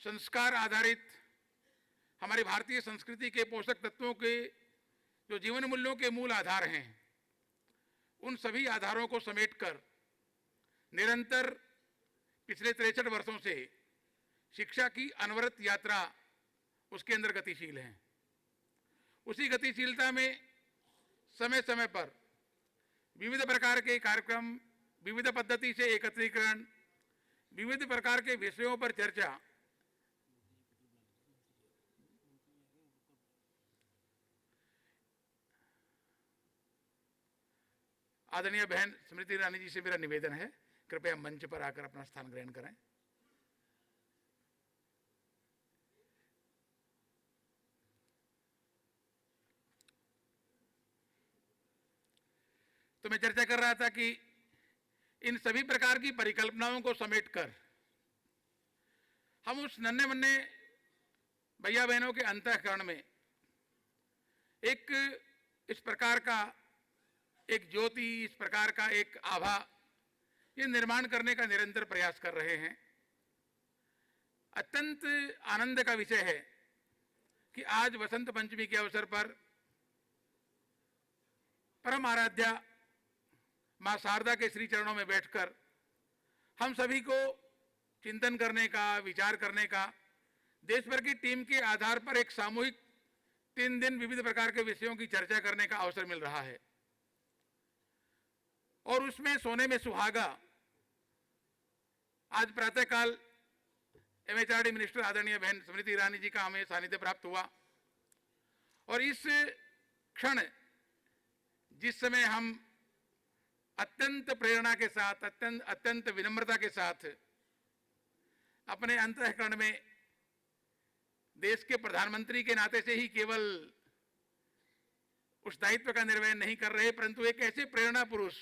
संस्कार आधारित हमारी भारतीय संस्कृति के पोषक तत्वों के जो जीवन मूल्यों के मूल आधार हैं, उन सभी आधारों को समेटकर निरंतर पिछले 63 वर्षों से शिक्षा की अनवरत यात्रा उसके अंदर गतिशील है। उसी गतिशीलता में समय समय पर विविध प्रकार के कार्यक्रम, विविध पद्धति से एकत्रीकरण, विविध प्रकार के विषयों पर चर्चा आदरणीय बहन स्मृति ईरानी जी से मेरा निवेदन है, कृपया मंच पर आकर अपना स्थान ग्रहण करें। तो मैं चर्चा कर रहा था कि इन सभी प्रकार की परिकल्पनाओं को समेटकर हम उस नन्हे मुन्ने भैया बहनों के अंतःकरण में एक इस प्रकार का एक ज्योति, इस प्रकार का एक आभा, ये निर्माण करने का निरंतर प्रयास कर रहे हैं। अत्यंत आनंद का विषय है कि आज वसंत पंचमी के अवसर पर परम आराध्या मां शारदा के श्री चरणों में बैठकर हम सभी को चिंतन करने का, विचार करने का, देश भर की टीम के आधार पर एक सामूहिक 3 दिन विविध प्रकार के विषयों की चर्चा करने का अवसर मिल रहा है। और उसमें सोने में सुहागा आज प्रातःकाल MHRD मिनिस्टर आदरणीय बहन स्मृति ईरानी जी का हमें सानिध्य प्राप्त हुआ। और इस क्षण जिस समय हम अत्यंत प्रेरणा के साथ, अत्यंत विनम्रता के साथ अपने अंतःकरण में देश के प्रधानमंत्री के नाते से ही केवल उस दायित्व का निर्वहन नहीं कर रहे, परंतु एक ऐसे प्रेरणा पुरुष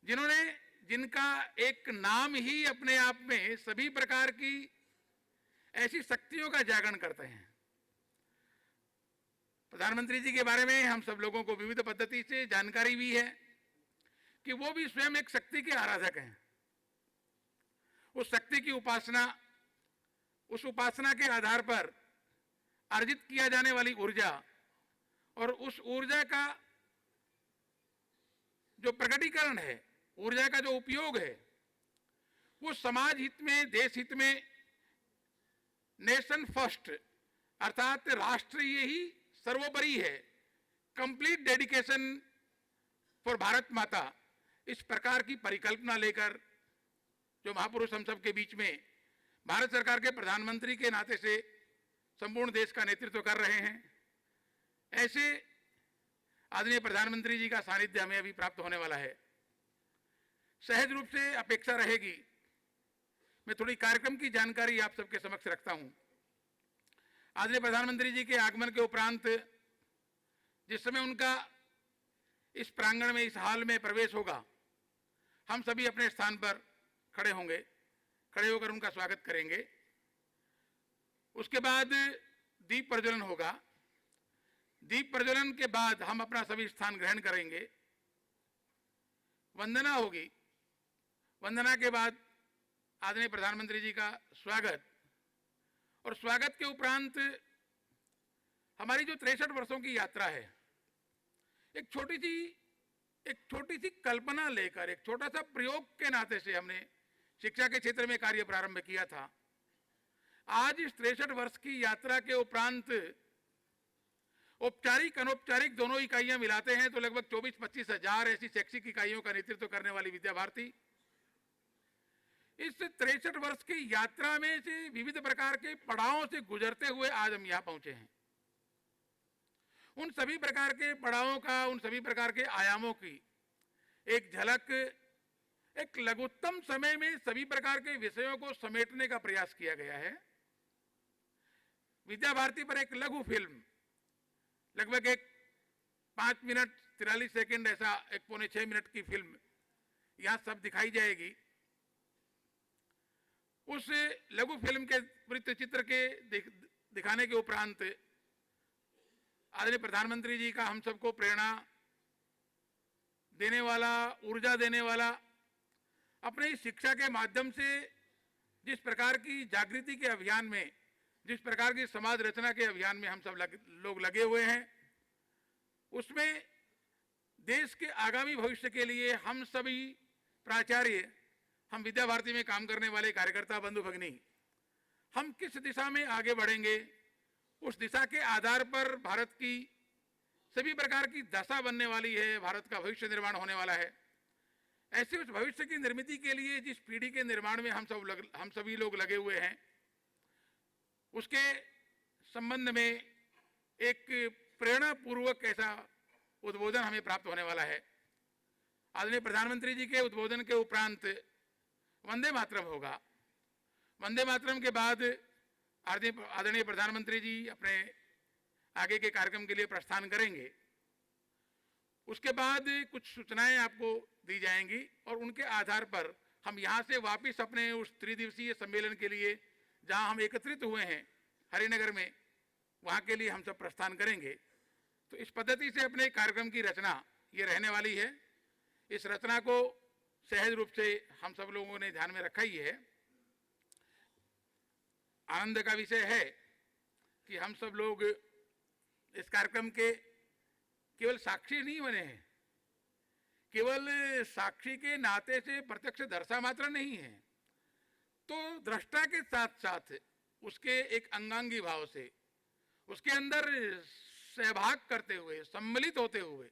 जिनका एक नाम ही अपने आप में सभी प्रकार की ऐसी शक्तियों का जागरण करते हैं। प्रधानमंत्री जी के बारे में हम सब लोगों को विविध पद्धति से जानकारी भी है कि वो भी स्वयं एक शक्ति के आराधक हैं। उस शक्ति की उपासना, उस उपासना के आधार पर अर्जित किया जाने वाली ऊर्जा और उस ऊर्जा का जो प्रकटीकरण है, ऊर्जा का जो उपयोग है, वो समाज हित में, देश हित में, नेशन फर्स्ट अर्थात राष्ट्रीय ही सर्वोपरि है, कंप्लीट डेडिकेशन फॉर भारत माता, इस प्रकार की परिकल्पना लेकर जो महापुरुष हम सब के बीच में भारत सरकार के प्रधानमंत्री के नाते से संपूर्ण देश का नेतृत्व कर रहे हैं, ऐसे आदरणीय प्रधानमंत्री जी का सानिध्य हमें अभी प्राप्त होने वाला है। सहज रूप से अपेक्षा रहेगी मैं थोड़ी कार्यक्रम की जानकारी आप सबके समक्ष रखता हूं। आदरणीय प्रधानमंत्री जी के आगमन के उपरांत जिस समय उनका इस प्रांगण में, इस हाल में प्रवेश होगा, हम सभी अपने स्थान पर खड़े होंगे, खड़े होकर उनका स्वागत करेंगे। उसके बाद दीप प्रज्वलन होगा। दीप प्रज्वलन के बाद हम अपना सभी स्थान ग्रहण करेंगे। वंदना होगी। वंदना के बाद आदरणीय प्रधानमंत्री जी का स्वागत, और स्वागत के उपरांत हमारी जो 63 वर्षों की यात्रा है, एक छोटी सी कल्पना लेकर, एक छोटा सा प्रयोग के नाते से हमने शिक्षा के क्षेत्र में कार्य प्रारंभ किया था। आज इस 63 वर्ष की यात्रा के उपरांत औपचारिक अनौपचारिक दोनों इकाइयां मिलाते हैं तो लगभग 24-25 हजार ऐसी शैक्षिक इकाइयों का नेतृत्व करने वाली विद्या भारती इस 63 वर्ष की यात्रा में से विविध प्रकार के पड़ावों से गुजरते हुए आज हम यहां पहुंचे हैं। उन सभी प्रकार के पड़ावों का, उन सभी प्रकार के आयामों की एक झलक एक लघुत्तम समय में सभी प्रकार के विषयों को समेटने का प्रयास किया गया है। विद्या भारती पर एक लघु फिल्म, लगभग एक 5 मिनट 43 सेकंड, ऐसा एक 5.25 मिनट की फिल्म यहां सब दिखाई जाएगी। उस लघु फिल्म के वृत्त चित्र के दिखाने के उपरांत आदरणीय प्रधानमंत्री जी का हम सबको प्रेरणा देने वाला, ऊर्जा देने वाला, अपने शिक्षा के माध्यम से जिस प्रकार की जागृति के अभियान में, जिस प्रकार की समाज रचना के अभियान में हम सब लोग लगे हुए हैं, उसमें देश के आगामी भविष्य के लिए हम सभी प्राचार्य, हम विद्या भारती में काम करने वाले कार्यकर्ता बंधु भगिनी, हम किस दिशा में आगे बढ़ेंगे, उस दिशा के आधार पर भारत की सभी प्रकार की दशा बनने वाली है, भारत का भविष्य निर्माण होने वाला है। ऐसे उस भविष्य की निर्मिति के लिए जिस पीढ़ी के निर्माण में हम सभी लोग लगे हुए हैं, उसके संबंध में एक प्रेरणापूर्वक ऐसा उद्बोधन हमें प्राप्त होने वाला है। आदरणीय प्रधानमंत्री जी के उद्बोधन के उपरांत वंदे मातरम होगा। वंदे मातरम के बाद आदरणीय प्रधानमंत्री जी अपने आगे के कार्यक्रम के लिए प्रस्थान करेंगे। उसके बाद कुछ सूचनाएं आपको दी जाएंगी और उनके आधार पर हम यहाँ से वापस अपने उस त्रिदिवसीय सम्मेलन के लिए, जहाँ हम एकत्रित हुए हैं हरिनगर में, वहाँ के लिए हम सब प्रस्थान करेंगे। तो इस पद्धति से अपने कार्यक्रम की रचना ये रहने वाली है। इस रचना को सहज रूप से हम सब लोगों ने ध्यान में रखा ही है। आनंद का विषय है कि हम सब लोग इस कार्यक्रम के केवल साक्षी नहीं बने हैं, केवल साक्षी के नाते से प्रत्यक्ष दर्शा मात्र नहीं है, तो दृष्टा के साथ साथ उसके एक अंगांगी भाव से उसके अंदर सहभाग करते हुए, सम्मिलित होते हुए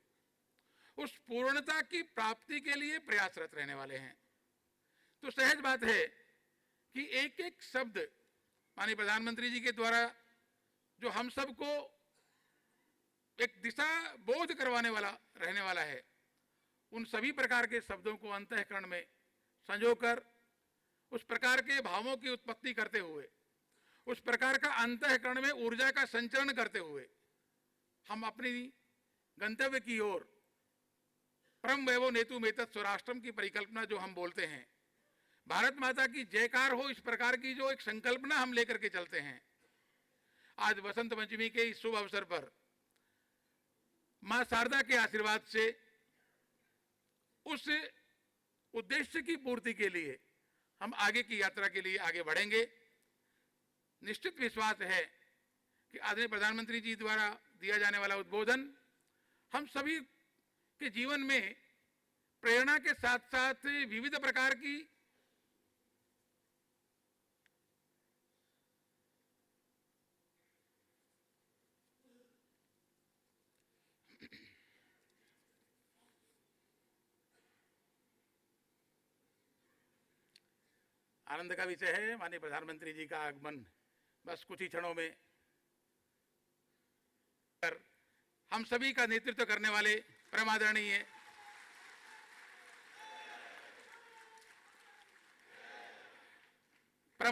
उस पूर्णता की प्राप्ति के लिए प्रयासरत रहने वाले हैं। तो सहज बात है कि एक एक शब्द माननीय प्रधानमंत्री जी के द्वारा जो हम सबको एक दिशा बोध करवाने वाला रहने वाला है, उन सभी प्रकार के शब्दों को अंतःकरण में संजोकर उस प्रकार के भावों की उत्पत्ति करते हुए, उस प्रकार का अंतःकरण में ऊर्जा का संचरण करते हुए हम अपनी गंतव्य की ओर परम वैभव नेतु मेतत् स्वराष्ट्रम की परिकल्पना जो हम बोलते हैं, भारत माता की जयकार हो, इस प्रकार की जो एक संकल्पना हम लेकर के चलते हैं। आज वसंत पंचमी के इस शुभ अवसर पर मां शारदा के आशीर्वाद से उस उद्देश्य की पूर्ति के लिए हम आगे की यात्रा के लिए आगे बढ़ेंगे। निश्चित विश्वास है कि आदरणीय प्रधानमंत्री जी द्वारा दिया जाने वाला उद्बोधन हम सभी के जीवन में प्रेरणा के साथ साथ विविध प्रकार की आनंद का विषय है। माननीय प्रधानमंत्री जी का आगमन बस कुछ ही क्षणों में हम सभी का नेतृत्व करने वाले परम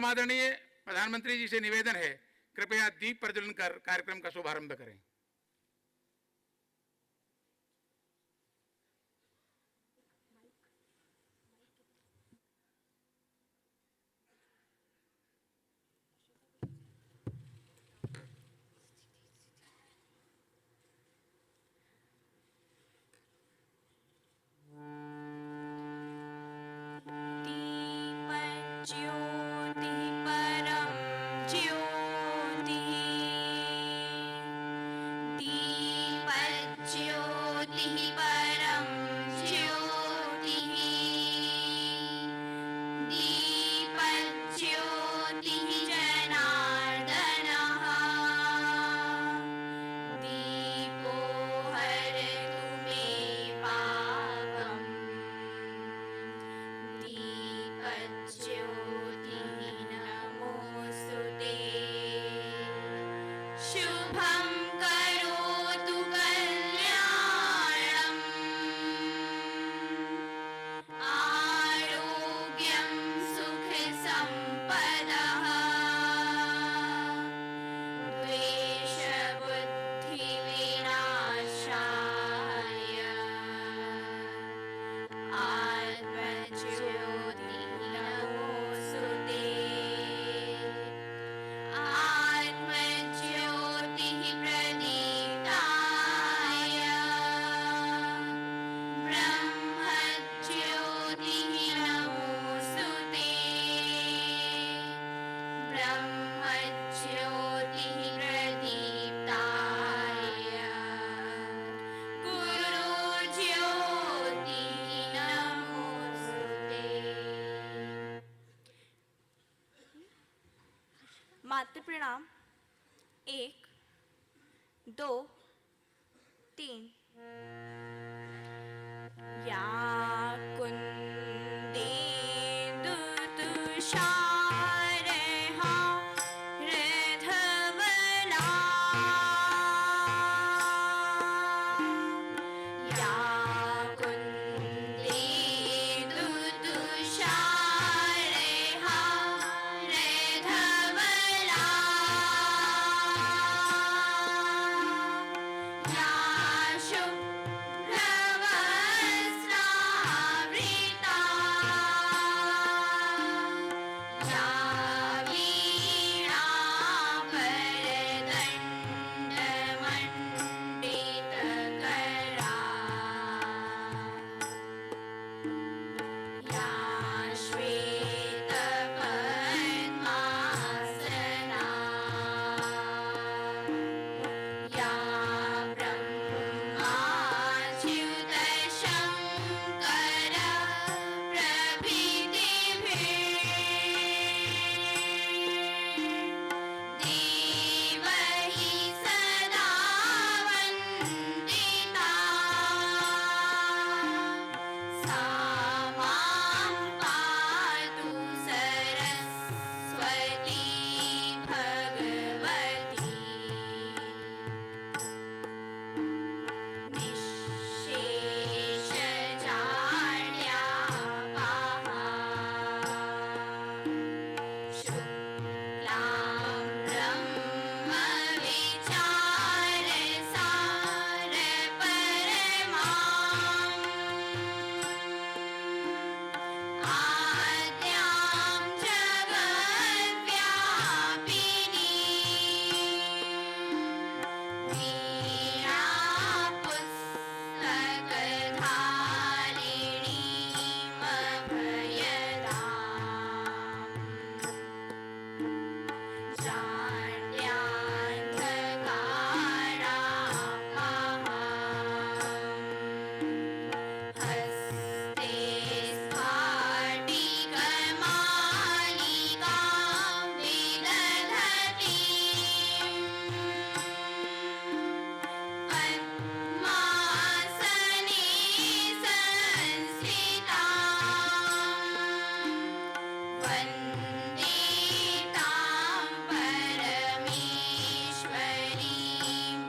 आदरणीय प्रधानमंत्री जी से निवेदन है, कृपया दीप प्रज्वलन कर कार्यक्रम का शुभारंभ करें। ज्योति परम ज्योति मातृ प्रणाम 1 2 3। या कुन्देन्दु तुषारहारधवला या कुन्देन्दु तुषारहारधवला या शुभ्रवस्त्रावृता या वीणावरदण्डमण्डितकरा या श्वेतपद्मासना या ब्रह्माच्युतशङ्कर प्रभृतिभिर्देवैः सदा वन्दिता सा मां पातु सरस्वती भगवती निःशेषजाड्यापहा शुक्लां ब्रह्मविचारसारपरमाम् आद्यां जगद्व्यापिनी वीणापुस्तकधारिणीमभयदाम् जाड्यान्धकारापहाम् हस्ते स्फाटिकमालिकां विदधतीम् पद्मासने संस्थिताम् वन्दे तां परमेश्वरीं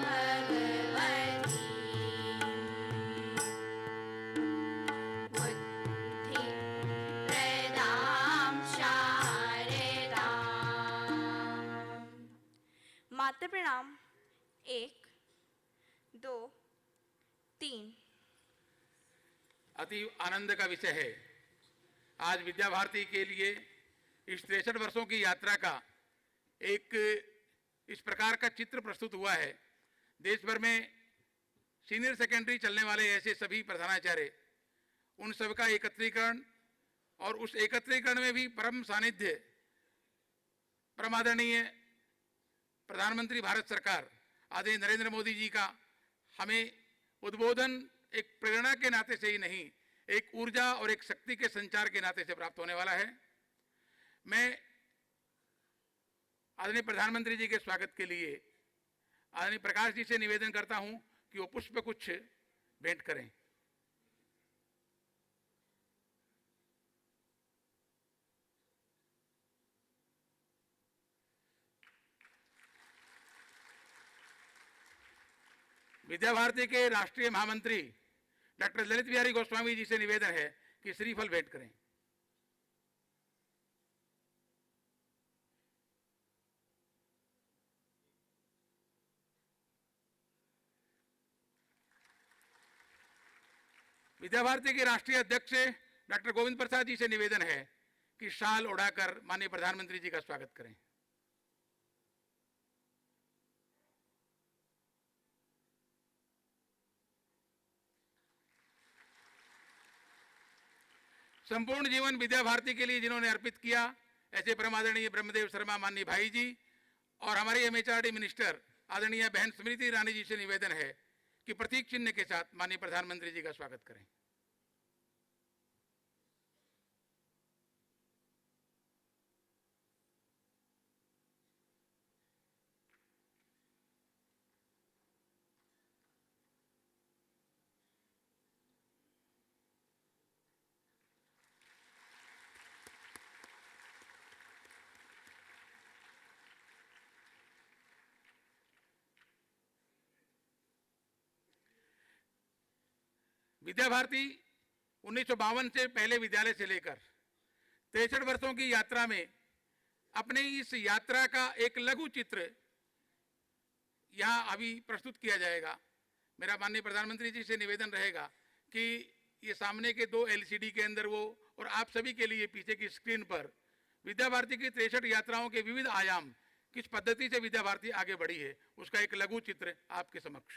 भगवतीम् बुद्धिप्रदां शारदाम्। मातृ प्रणाम 1 2 3। अति आनंद का विषय है। आज विद्या भारती के लिए इस 63 वर्षों की यात्रा का एक इस प्रकार का चित्र प्रस्तुत हुआ है। देश भर में सीनियर सेकेंडरी चलने वाले ऐसे सभी प्रधानाचार्य, उन सब का एकत्रीकरण और उस एकत्रीकरण में भी परम सानिध्य परम आदरणीय प्रधानमंत्री भारत सरकार आदरणीय नरेंद्र मोदी जी का हमें उद्बोधन एक प्रेरणा के नाते से ही नहीं, एक ऊर्जा और एक शक्ति के संचार के नाते से प्राप्त होने वाला है। मैं आदरणीय प्रधानमंत्री जी के स्वागत के लिए आदरणीय प्रकाश जी से निवेदन करता हूं कि वो पुष्प कुछ भेंट करें। विद्या भारती के राष्ट्रीय महामंत्री डॉक्टर ललित बिहारी गोस्वामी जी से निवेदन है कि श्रीफल भेंट करें। विद्या भारती के राष्ट्रीय अध्यक्ष डॉक्टर गोविंद प्रसाद जी से निवेदन है कि शाल ओढ़ाकर माननीय प्रधानमंत्री जी का स्वागत करें। संपूर्ण जीवन विद्या भारती के लिए जिन्होंने अर्पित किया, ऐसे परम आदरणीय ब्रह्मदेव शर्मा माननीय भाई जी और हमारे एमएचआरडी मिनिस्टर आदरणीय बहन स्मृति ईरानी जी से निवेदन है कि प्रतीक चिन्ह के साथ माननीय प्रधानमंत्री जी का स्वागत करें। विद्या भारती 1952 से पहले विद्यालय से लेकर 63 वर्षों की यात्रा में अपने इस यात्रा का एक लघु चित्र यहाँ अभी प्रस्तुत किया जाएगा। मेरा माननीय प्रधानमंत्री जी से निवेदन रहेगा कि ये सामने के 2 LCD के अंदर वो और आप सभी के लिए पीछे की स्क्रीन पर विद्या भारती की 63 यात्राओं के विविध आयाम, किस पद्धति से विद्या भारती आगे बढ़ी है, उसका एक लघु चित्र आपके समक्ष।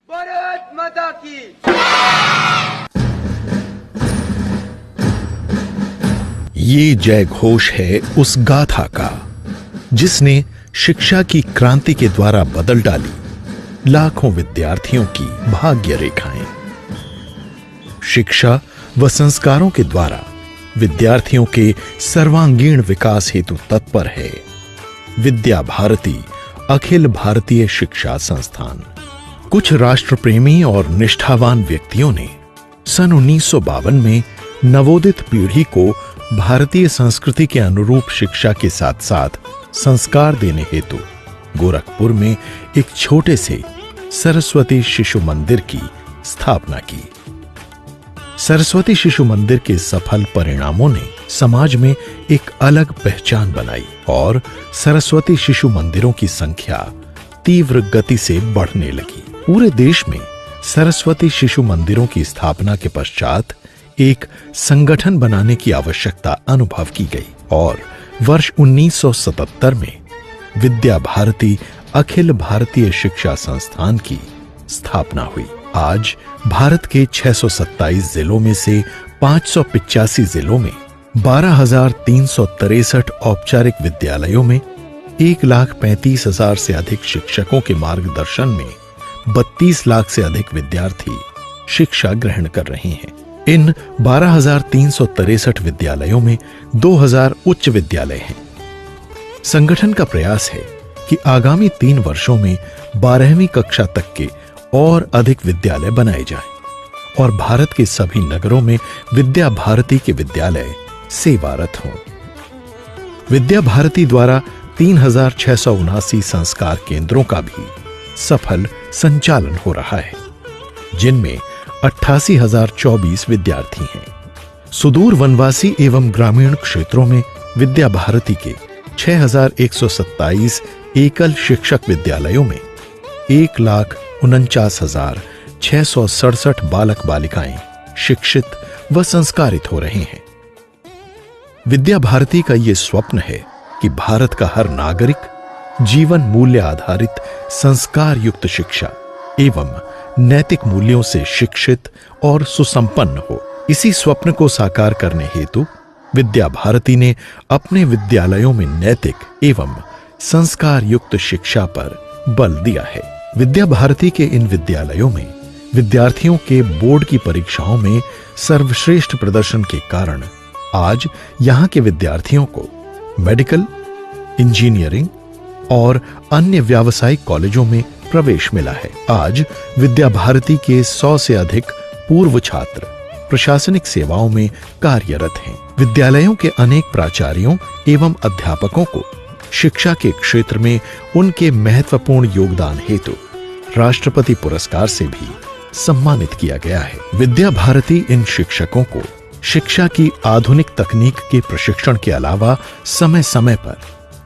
भारत माता की। ये जय घोष है उस गाथा का जिसने शिक्षा की क्रांति के द्वारा बदल डाली लाखों विद्यार्थियों की भाग्य रेखाएं। शिक्षा व संस्कारों के द्वारा विद्यार्थियों के सर्वांगीण विकास हेतु तत्पर है विद्या भारती अखिल भारतीय शिक्षा संस्थान। कुछ राष्ट्रप्रेमी और निष्ठावान व्यक्तियों ने सन 1952 में नवोदित पीढ़ी को भारतीय संस्कृति के अनुरूप शिक्षा के साथ साथ संस्कार देने हेतु गोरखपुर में एक छोटे से सरस्वती शिशु मंदिर की स्थापना की। सरस्वती शिशु मंदिर के सफल परिणामों ने समाज में एक अलग पहचान बनाई और सरस्वती शिशु मंदिरों की संख्या तीव्र गति से बढ़ने लगी। पूरे देश में सरस्वती शिशु मंदिरों की स्थापना के पश्चात एक संगठन बनाने की आवश्यकता अनुभव की गई और वर्ष 1977 में विद्या भारती अखिल भारतीय शिक्षा संस्थान की स्थापना हुई। आज भारत के 627 जिलों में से 585 जिलों में 12,363 औपचारिक विद्यालयों में 1,35,000 से अधिक शिक्षकों के मार्गदर्शन में 32 लाख से अधिक विद्यार्थी शिक्षा ग्रहण कर रहे हैं। इन 12,363 विद्यालयों में 2,000 उच्च विद्यालय हैं। संगठन का प्रयास है कि आगामी 3 वर्षों में 12वीं कक्षा तक के और अधिक विद्यालय बनाए जाएं और भारत के सभी नगरों में विद्या भारती के विद्यालय सेवारत हों। विद्या भारती द्वारा 3,679 संस्कार केंद्रों का भी सफल संचालन हो रहा है, जिनमें 88,024 विद्यार्थी हैं। सुदूर वनवासी एवं ग्रामीण क्षेत्रों में विद्या भारती के 6,127 एकल शिक्षक विद्यालयों में 1,49,667 बालक बालिकाएं शिक्षित व संस्कारित हो रहे हैं। विद्या भारती का ये स्वप्न है कि भारत का हर नागरिक जीवन मूल्य आधारित संस्कार युक्त शिक्षा एवं नैतिक मूल्यों से शिक्षित और सुसंपन्न हो। इसी स्वप्न को साकार करने हेतु विद्या भारती ने अपने विद्यालयों में नैतिक एवं संस्कार युक्त शिक्षा पर बल दिया है। विद्या भारती के इन विद्यालयों में विद्यार्थियों के बोर्ड की परीक्षाओं में सर्वश्रेष्ठ प्रदर्शन के कारण आज यहाँ के विद्यार्थियों को मेडिकल, इंजीनियरिंग और अन्य व्यावसायिक कॉलेजों में प्रवेश मिला है। आज विद्या भारती के 100 से अधिक पूर्व छात्र प्रशासनिक सेवाओं में कार्यरत हैं। विद्यालयों के अनेक प्राचार्यों एवं अध्यापकों को शिक्षा के क्षेत्र में उनके महत्वपूर्ण योगदान हेतु राष्ट्रपति पुरस्कार से भी सम्मानित किया गया है। विद्या भारती इन शिक्षकों को शिक्षा की आधुनिक तकनीक के प्रशिक्षण के अलावा समय समय पर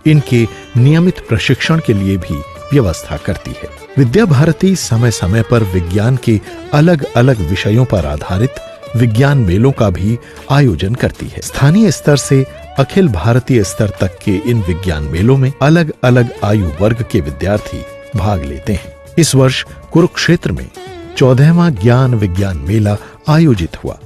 इनके नियमित प्रशिक्षण के लिए भी व्यवस्था करती है। विद्या भारती समय समय पर विज्ञान के अलग अलग विषयों पर आधारित विज्ञान मेलों का भी आयोजन करती है। स्थानीय स्तर से अखिल भारतीय स्तर तक के इन विज्ञान मेलों में अलग अलग आयु वर्ग के विद्यार्थी भाग लेते हैं। इस वर्ष कुरुक्षेत्र में 14वां ज्ञान विज्ञान मेला आयोजित हुआ,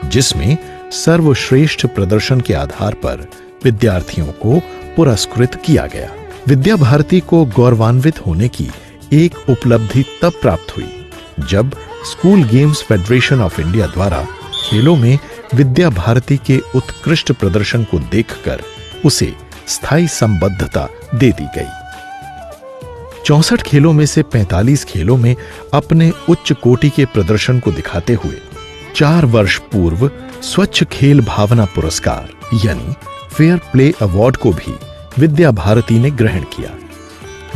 जिसमें सर्वश्रेष्ठ प्रदर्शन के आधार पर विद्यार्थियों को पुरस्कृत किया गया। विद्या भारती को गौरवान्वित होने की एक उपलब्धि तब प्राप्त हुई जब school games federation of India द्वारा खेलों में विद्या भारती के उत्कृष्ट प्रदर्शन को देखकर उसे स्थायी संबद्धता दे दी गई। 64 खेलों में से 45 खेलों में अपने उच्च कोटि के प्रदर्शन को दिखाते हुए 4 वर्ष पूर्व स्वच्छ खेल भावना पुरस्कार यानी फेयर प्ले अवार्ड को भी विद्या भारती ने ग्रहण किया।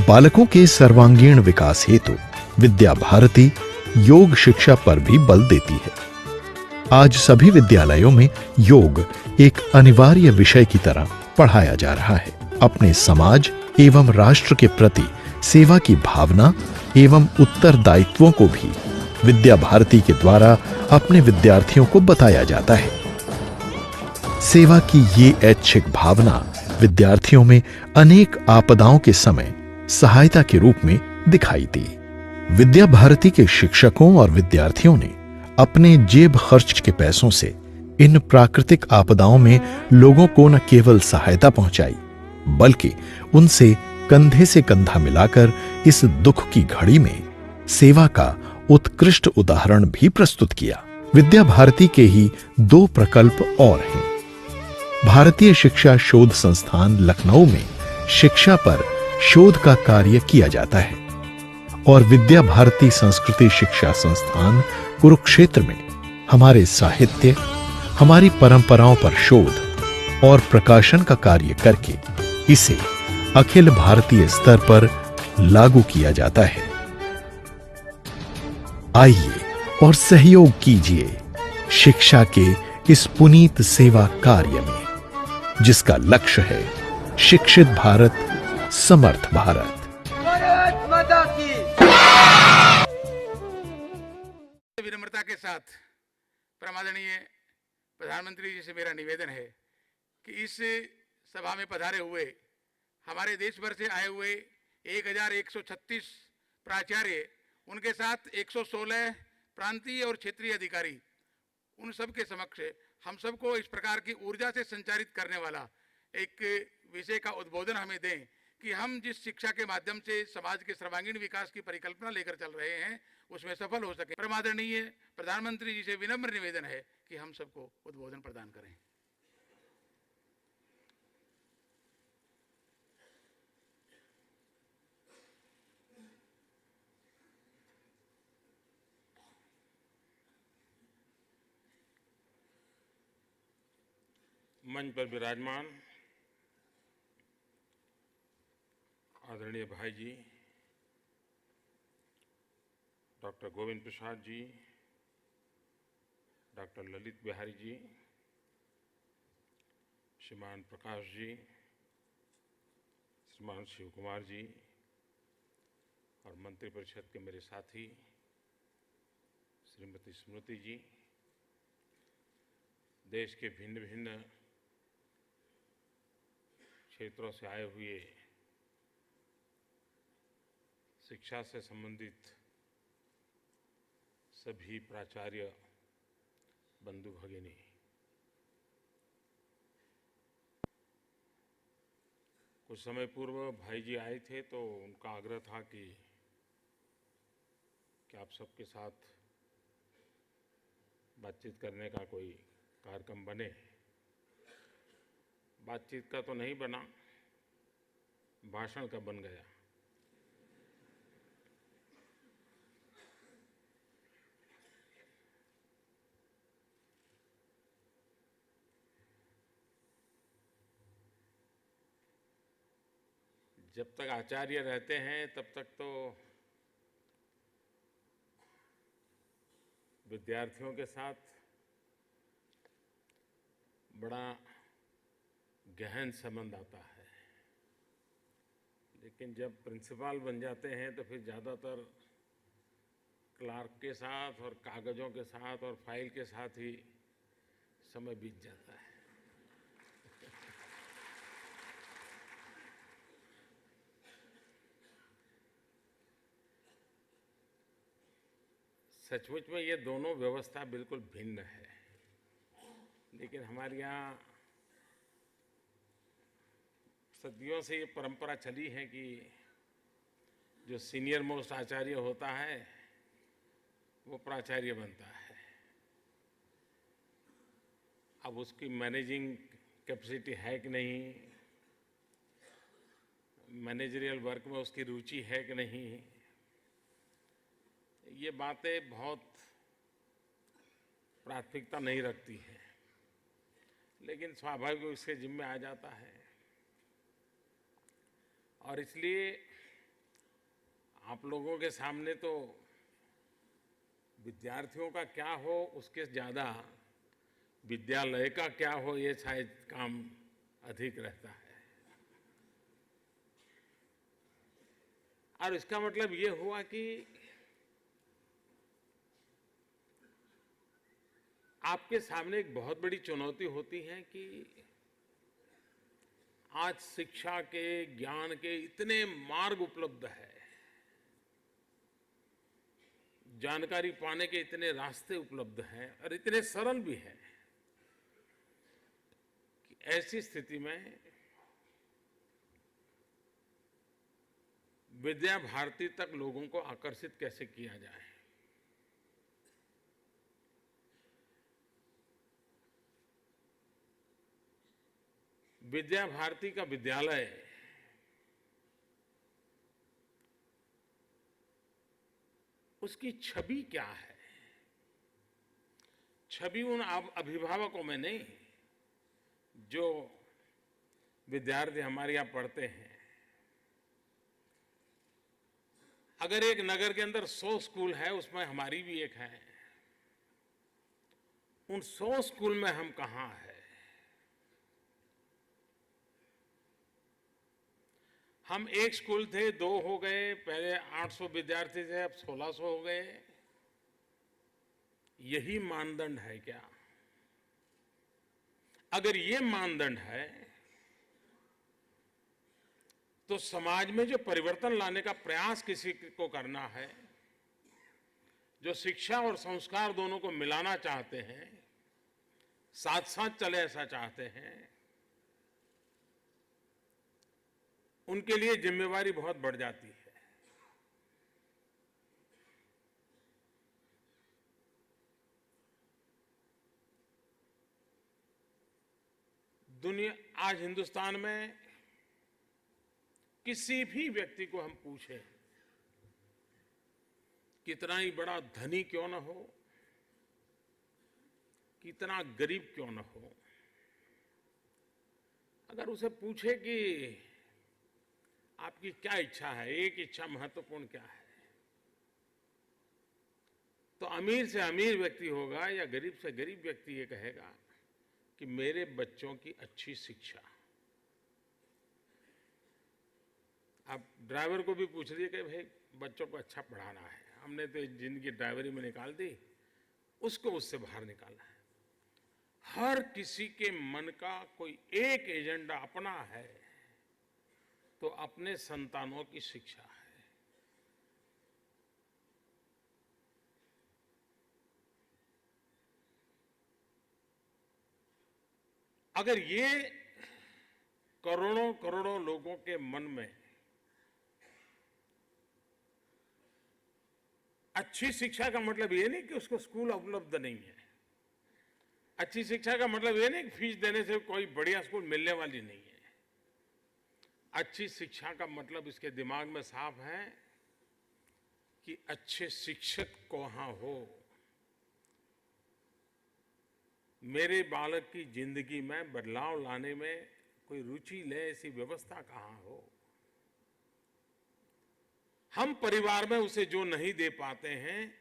बालकों के सर्वांगीण विकास हेतु विद्या भारती योग शिक्षा पर भी बल देती है। आज सभी विद्यालयों में योग एक अनिवार्य विषय की तरह पढ़ाया जा रहा है। अपने समाज एवं राष्ट्र के प्रति सेवा की भावना एवं उत्तरदायित्वों को भी विद्या भारती के द्वारा अपने विद्यार्थियों को बताया जाता है। सेवा की ये ऐच्छिक भावना विद्यार्थियों में अनेक आपदाओं के समय सहायता के रूप में दिखाई दी। विद्या भारती के शिक्षकों और विद्यार्थियों ने अपने जेब खर्च के पैसों से इन प्राकृतिक आपदाओं में लोगों को न केवल सहायता पहुंचाई, बल्कि उनसे कंधे से कंधा मिलाकर इस दुख की घड़ी में सेवा का उत्कृष्ट उदाहरण भी प्रस्तुत किया। विद्या भारती के ही 2 प्रकल्प और हैं। भारतीय शिक्षा शोध संस्थान लखनऊ में शिक्षा पर शोध का कार्य किया जाता है और विद्या भारती संस्कृति शिक्षा संस्थान कुरुक्षेत्र में हमारे साहित्य, हमारी परंपराओं पर शोध और प्रकाशन का कार्य करके इसे अखिल भारतीय स्तर पर लागू किया जाता है। आइए और सहयोग कीजिए शिक्षा के इस पुनीत सेवा कार्य में, जिसका लक्ष्य है शिक्षित भारत, समर्थ भारत। भारत माता की। विनम्रता के साथ परमादरणीय प्रधानमंत्री जी से मेरा निवेदन है कि इस सभा में पधारे हुए हमारे देश भर से आए हुए 1136 प्राचार्य, उनके साथ 116 प्रांतीय और क्षेत्रीय अधिकारी, उन सब के समक्ष हम सबको इस प्रकार की ऊर्जा से संचारित करने वाला एक विषय का उद्बोधन हमें दें कि हम जिस शिक्षा के माध्यम से समाज के सर्वांगीण विकास की परिकल्पना लेकर चल रहे हैं उसमें सफल हो सके। परमादरणीय प्रधानमंत्री जी से विनम्र निवेदन है कि हम सबको उद्बोधन प्रदान करें। मंच पर विराजमान आदरणीय भाई जी डॉक्टर गोविंद प्रसाद जी, डॉक्टर ललित बिहारी जी, श्रीमान प्रकाश जी, श्रीमान शिव कुमार जी और मंत्रिपरिषद के मेरे साथी श्रीमती स्मृति जी, देश के भिन्न भिन्न क्षेत्रों से आए हुए शिक्षा से संबंधित सभी प्राचार्य बंधु भगिनी, कुछ समय पूर्व भाई जी आए थे तो उनका आग्रह था कि आप सबके साथ बातचीत करने का कोई कार्यक्रम बने। बातचीत का तो नहीं बना, भाषण का बन गया। जब तक आचार्य रहते हैं तब तक तो विद्यार्थियों के साथ बड़ा गहन संबंध आता है, लेकिन जब प्रिंसिपल बन जाते हैं तो फिर ज़्यादातर क्लार्क के साथ और कागज़ों के साथ और फाइल के साथ ही समय बीत जाता है। सचमुच में ये दोनों व्यवस्था बिल्कुल भिन्न है, लेकिन हमारे यहाँ सदियों से ये परंपरा चली है कि जो सीनियर मोस्ट आचार्य होता है वो प्राचार्य बनता है। अब उसकी मैनेजिंग कैपेसिटी है कि नहीं, मैनेजरियल वर्क में उसकी रुचि है कि नहीं, ये बातें बहुत प्राथमिकता नहीं रखती है, लेकिन स्वाभाविक इसके जिम्मे आ जाता है। और इसलिए आप लोगों के सामने तो विद्यार्थियों का क्या हो उसके ज्यादा विद्यालय का क्या हो ये शायद काम अधिक रहता है। और इसका मतलब ये हुआ कि आपके सामने एक बहुत बड़ी चुनौती होती है कि आज शिक्षा के ज्ञान के इतने मार्ग उपलब्ध है, जानकारी पाने के इतने रास्ते उपलब्ध हैं और इतने सरल भी हैं कि ऐसी स्थिति में विद्या भारती तक लोगों को आकर्षित कैसे किया जाए। विद्या भारती का विद्यालय उसकी छवि क्या है? छवि उन अभिभावकों में नहीं जो विद्यार्थी हमारे यहाँ पढ़ते हैं। अगर एक नगर के अंदर 100 स्कूल है, उसमें हमारी भी एक है, उन 100 स्कूल में हम कहाँ हैं? हम एक स्कूल थे, 2 हो गए, पहले 800 विद्यार्थी थे, अब 1600 हो गए। यही मानदंड है क्या? अगर ये मानदंड है तो समाज में जो परिवर्तन लाने का प्रयास किसी को करना है, जो शिक्षा और संस्कार दोनों को मिलाना चाहते हैं, साथ साथ चले ऐसा चाहते हैं, उनके लिए जिम्मेवारी बहुत बढ़ जाती है। दुनिया आज हिंदुस्तान में किसी भी व्यक्ति को हम पूछें, कितना ही बड़ा धनी क्यों न हो, कितना गरीब क्यों न हो, अगर उसे पूछे कि आपकी क्या इच्छा है, एक इच्छा महत्वपूर्ण क्या है, तो अमीर से अमीर व्यक्ति होगा या गरीब से गरीब व्यक्ति ये कहेगा कि मेरे बच्चों की अच्छी शिक्षा। आप ड्राइवर को भी पूछ लीजिए कि भाई बच्चों को अच्छा पढ़ाना है, हमने तो जिंदगी ड्राइवरी में निकाल दी, उसको उससे बाहर निकालना है। हर किसी के मन का कोई एक एजेंडा अपना है, तो अपने संतानों की शिक्षा है। अगर ये करोड़ों करोड़ों लोगों के मन में अच्छी शिक्षा का मतलब ये नहीं कि उसको स्कूल उपलब्ध नहीं है, अच्छी शिक्षा का मतलब ये नहीं कि फीस देने से कोई बढ़िया स्कूल मिलने वाली नहीं है। अच्छी शिक्षा का मतलब इसके दिमाग में साफ है कि अच्छे शिक्षक कहाँ हो, मेरे बालक की जिंदगी में बदलाव लाने में कोई रुचि ले ऐसी व्यवस्था कहाँ हो। हम परिवार में उसे जो नहीं दे पाते हैं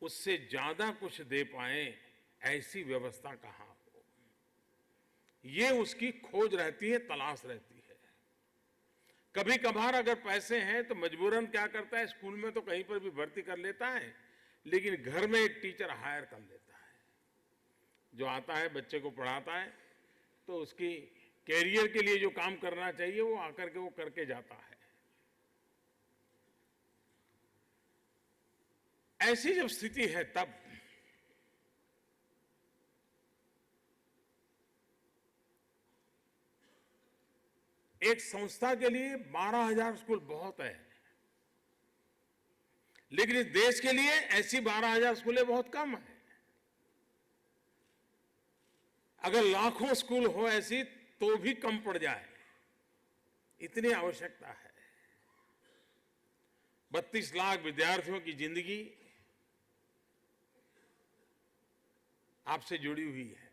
उससे ज्यादा कुछ दे पाए ऐसी व्यवस्था कहाँ हो, ये उसकी खोज रहती है, तलाश रहती है। कभी कभार अगर पैसे हैं तो मजबूरन क्या करता है, स्कूल में तो कहीं पर भी भर्ती कर लेता है, लेकिन घर में एक टीचर हायर कर लेता है जो आता है बच्चे को पढ़ाता है, तो उसकी कैरियर के लिए जो काम करना चाहिए वो आकर के वो करके जाता है। ऐसी जब स्थिति है तब एक संस्था के लिए 12,000 स्कूल बहुत है, लेकिन इस देश के लिए ऐसी 12,000 स्कूलें बहुत कम है। अगर लाखों स्कूल हो ऐसी तो भी कम पड़ जाए, इतनी आवश्यकता है। 32 लाख विद्यार्थियों की जिंदगी आपसे जुड़ी हुई है।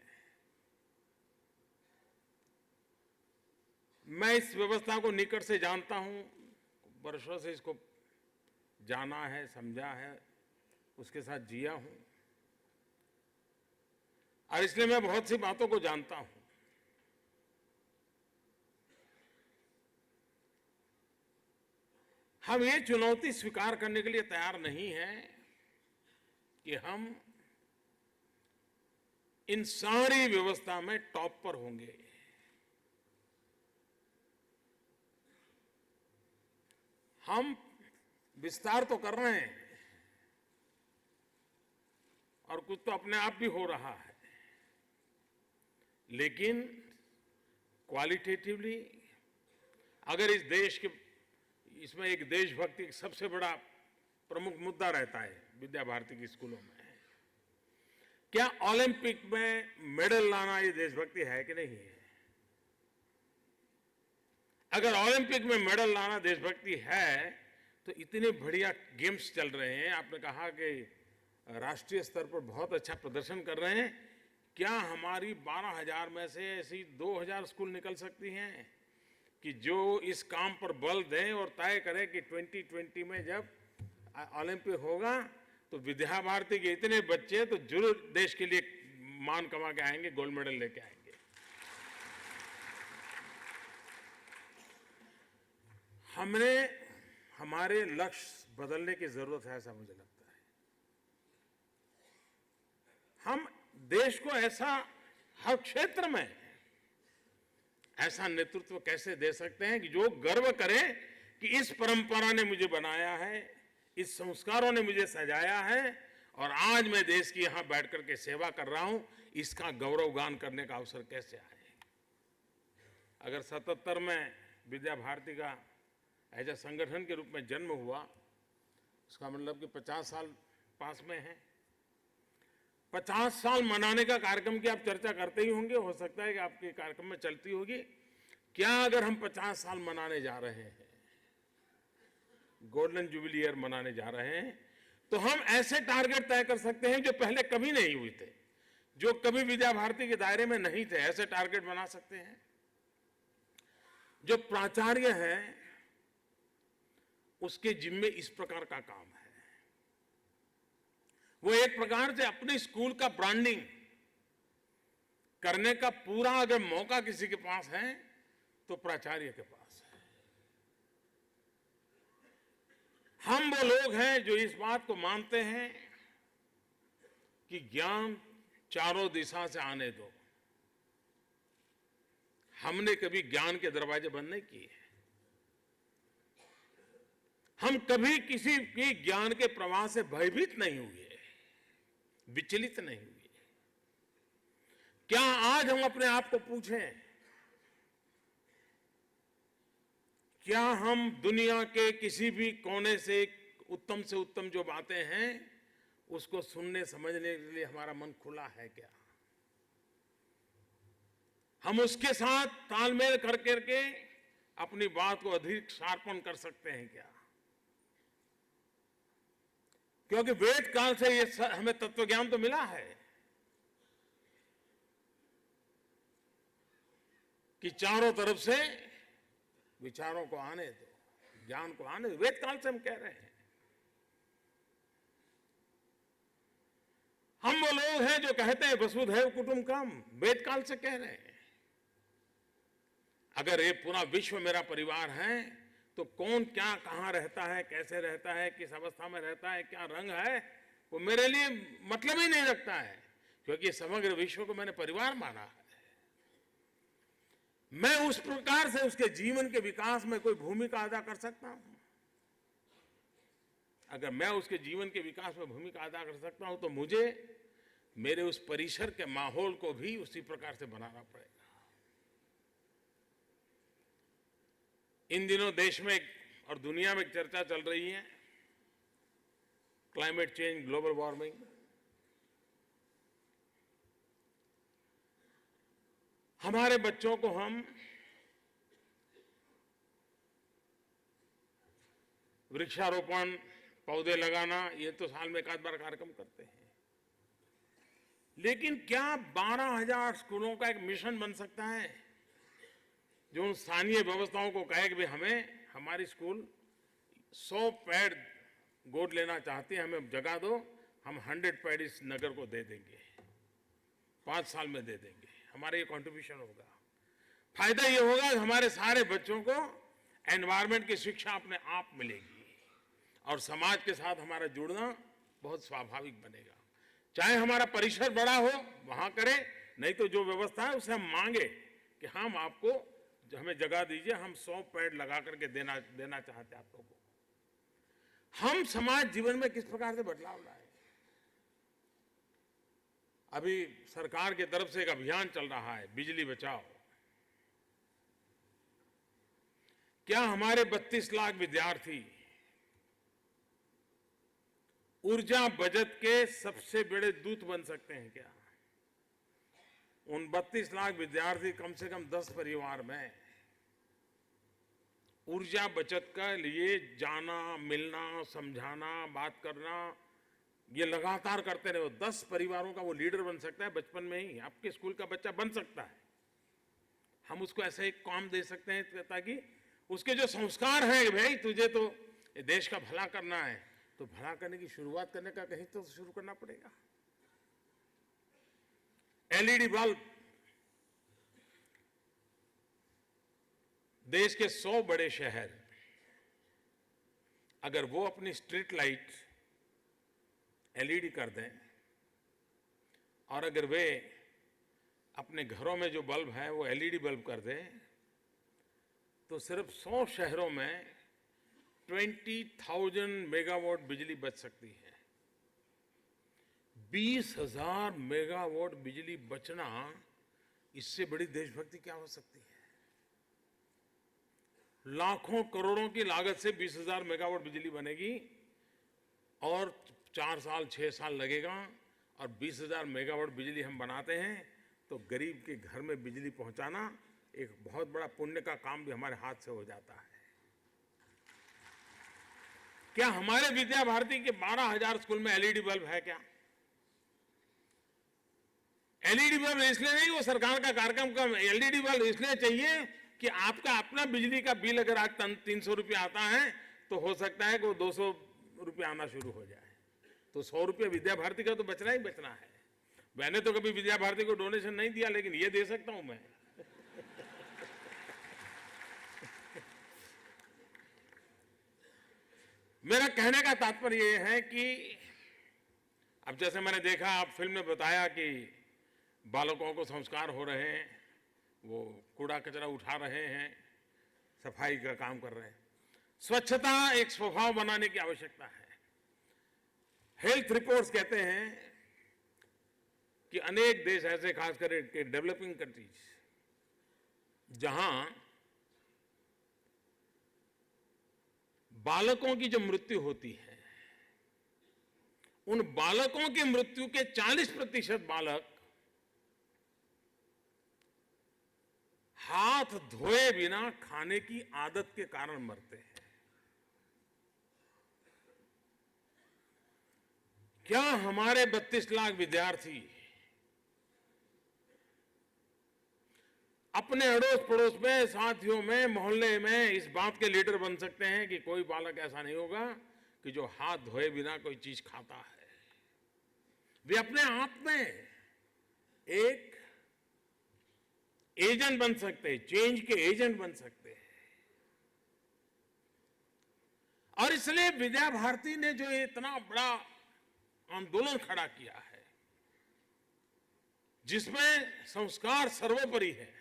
मैं इस व्यवस्था को निकट से जानता हूं, वर्षों से इसको जाना है, समझा है, उसके साथ जिया हूं और इसलिए मैं बहुत सी बातों को जानता हूं। हम ये चुनौती स्वीकार करने के लिए तैयार नहीं हैं कि हम इन सारी व्यवस्था में टॉप पर होंगे। हम विस्तार तो कर रहे हैं और कुछ तो अपने आप भी हो रहा है, लेकिन क्वालिटेटिवली अगर इस देश के इसमें एक देशभक्ति का सबसे बड़ा प्रमुख मुद्दा रहता है विद्या भारती के स्कूलों में, क्या ओलंपिक में मेडल लाना ये देशभक्ति है कि नहीं है? अगर ओलंपिक में मेडल लाना देशभक्ति है तो इतने बढ़िया गेम्स चल रहे हैं, आपने कहा कि राष्ट्रीय स्तर पर बहुत अच्छा प्रदर्शन कर रहे हैं, क्या हमारी 12,000 में से ऐसी 2,000 स्कूल निकल सकती हैं कि जो इस काम पर बल दें और तय करें कि 2020 में जब ओलंपिक होगा तो विद्या भारती के इतने बच्चे तो जरूर देश के लिए मान कमा के आएंगे, गोल्ड मेडल लेके आएंगे। हमने हमारे लक्ष्य बदलने की जरूरत है, ऐसा मुझे लगता है। हम देश को ऐसा हर क्षेत्र में ऐसा नेतृत्व कैसे दे सकते हैं कि जो गर्व करे कि इस परंपरा ने मुझे बनाया है, इस संस्कारों ने मुझे सजाया है और आज मैं देश की यहां बैठकर के सेवा कर रहा हूं, इसका गौरवगान करने का अवसर कैसे आए। अगर 77 में विद्या भारती का ऐसा संगठन के रूप में जन्म हुआ, उसका मतलब कि 50 साल पास में है। 50 साल मनाने का कार्यक्रम की आप चर्चा करते ही होंगे, हो सकता है कि आपके कार्यक्रम में चलती होगी। क्या अगर हम 50 साल मनाने जा रहे हैं, गोल्डन जुबिली ईयर मनाने जा रहे हैं, तो हम ऐसे टारगेट तय कर सकते हैं जो पहले कभी नहीं हुए थे, जो कभी विद्या भारती के दायरे में नहीं थे, ऐसे टारगेट बना सकते हैं। जो प्राचार्य है उसके जिम्मे इस प्रकार का काम है, वो एक प्रकार से अपने स्कूल का ब्रांडिंग करने का पूरा अगर मौका किसी के पास है तो प्राचार्य के पास है। हम वो लोग हैं जो इस बात को मानते हैं कि ज्ञान चारों दिशा से आने दो। हमने कभी ज्ञान के दरवाजे बंद नहीं किए। हम कभी किसी की ज्ञान के प्रवाह से भयभीत नहीं हुए, विचलित नहीं हुए। क्या आज हम अपने आप को पूछें, क्या हम दुनिया के किसी भी कोने से उत्तम जो बातें हैं उसको सुनने समझने के लिए हमारा मन खुला है क्या? हम उसके साथ तालमेल कर करके अपनी बात को अधिक शार्पन कर सकते हैं क्या? क्योंकि वेद काल से ये हमें तत्व ज्ञान तो मिला है कि चारों तरफ से विचारों को आने दो, ज्ञान को आने दो। वेद काल से हम कह रहे हैं। हम वो लोग हैं जो कहते हैं वसुधैव कुटुंबकम, वेद काल से कह रहे हैं। अगर ये पूरा विश्व मेरा परिवार है तो कौन क्या कहां रहता है, कैसे रहता है, किस अवस्था में रहता है, क्या रंग है, वो मेरे लिए मतलब ही नहीं रखता है, क्योंकि समग्र विश्व को मैंने परिवार माना है। मैं उस प्रकार से उसके जीवन के विकास में कोई भूमिका अदा कर सकता हूं। अगर मैं उसके जीवन के विकास में भूमिका अदा कर सकता हूं तो मुझे मेरे उस परिसर के माहौल को भी उसी प्रकार से बनाना पड़ेगा। इन दिनों देश में और दुनिया में एक चर्चा चल रही है, क्लाइमेट चेंज, ग्लोबल वार्मिंग। हमारे बच्चों को हम वृक्षारोपण, पौधे लगाना, ये तो साल में एक आध बार कार्यक्रम करते हैं, लेकिन क्या 12,000 स्कूलों का एक मिशन बन सकता है जो उन स्थानीय व्यवस्थाओं को कहे कि भाई हमें हमारी स्कूल 100 पेड़ गोद लेना चाहती है, हमें जगह दो, हम 100 पैडिस नगर को दे देंगे, 5 साल में दे देंगे, हमारा ये कंट्रीब्यूशन होगा। फायदा ये होगा कि हमारे सारे बच्चों को एनवायरनमेंट की शिक्षा अपने आप मिलेगी और समाज के साथ हमारा जुड़ना बहुत स्वाभाविक बनेगा। चाहे हमारा परिसर बड़ा हो वहां करें, नहीं तो जो व्यवस्था है उसे हम मांगे कि हम आपको हमें जगह दीजिए, हम 100 पेड़ लगा करके देना चाहते हैं आप लोगों को। हम समाज जीवन में किस प्रकार से बदलाव लाए। अभी सरकार की तरफ से एक अभियान चल रहा है, बिजली बचाओ। क्या हमारे 32 लाख विद्यार्थी ऊर्जा बचत के सबसे बड़े दूत बन सकते हैं क्या? उन 32 लाख विद्यार्थी कम से कम 10 परिवार में ऊर्जा बचत के लिए जाना, मिलना, समझाना, बात करना, ये लगातार करते रहे। 10 परिवारों का वो लीडर बन सकता है बचपन में ही। आपके स्कूल का बच्चा बन सकता है। हम उसको ऐसे एक काम दे सकते हैं ताकि उसके जो संस्कार हैं, भाई तुझे तो देश का भला करना है, तो भला करने की शुरुआत करने का कहीं तो शुरू करना पड़ेगा। एलईडी बल्ब, देश के 100 बड़े शहर अगर वो अपनी स्ट्रीट लाइट एलईडी कर दें और अगर वे अपने घरों में जो बल्ब है वो एलईडी बल्ब कर दें, तो सिर्फ 100 शहरों में 20,000 मेगावाट बिजली बच सकती है। 20,000 मेगावाट बिजली बचना, इससे बड़ी देशभक्ति क्या हो सकती है। लाखों करोड़ों की लागत से 20,000 मेगावाट बिजली बनेगी और 4 साल 6 साल लगेगा, और 20,000 मेगावाट बिजली हम बनाते हैं तो गरीब के घर में बिजली पहुंचाना एक बहुत बड़ा पुण्य का काम भी हमारे हाथ से हो जाता है। क्या हमारे विद्या भारती के 12,000 स्कूल में एलईडी बल्ब है क्या? एलईडी बल्ब इसलिए नहीं, वो सरकार का कार्यक्रम का एलईडी बल्ब इसलिए चाहिए कि आपका अपना बिजली का बिल अगर आज 300 रुपये आता है तो हो सकता है कि वो 200 रुपये आना शुरू हो जाए, तो 100 रुपये विद्या भारती का तो बचना ही बचना है। मैंने तो कभी विद्या भारती को डोनेशन नहीं दिया, लेकिन ये दे सकता हूं मैं। मेरा कहने का तात्पर्य यह है कि अब जैसे मैंने देखा, आप फिल्म में बताया कि बालकों को संस्कार हो रहे हैं, वो कूड़ा कचरा उठा रहे हैं, सफाई का काम कर रहे हैं। स्वच्छता एक स्वभाव बनाने की आवश्यकता है। हेल्थ रिपोर्ट्स कहते हैं कि अनेक देश ऐसे, खासकर के डेवलपिंग कंट्रीज, जहां बालकों की जो मृत्यु होती है, उन बालकों की मृत्यु के 40% बालक हाथ धोए बिना खाने की आदत के कारण मरते हैं। क्या हमारे 32 लाख विद्यार्थी अपने अड़ोस पड़ोस में, साथियों में, मोहल्ले में इस बात के लीडर बन सकते हैं कि कोई बालक ऐसा नहीं होगा कि जो हाथ धोए बिना कोई चीज खाता है? वे अपने आप में एक एजेंट बन सकते हैं, चेंज के एजेंट बन सकते हैं। और इसलिए विद्या भारती ने जो इतना बड़ा आंदोलन खड़ा किया है, जिसमें संस्कार सर्वोपरि है,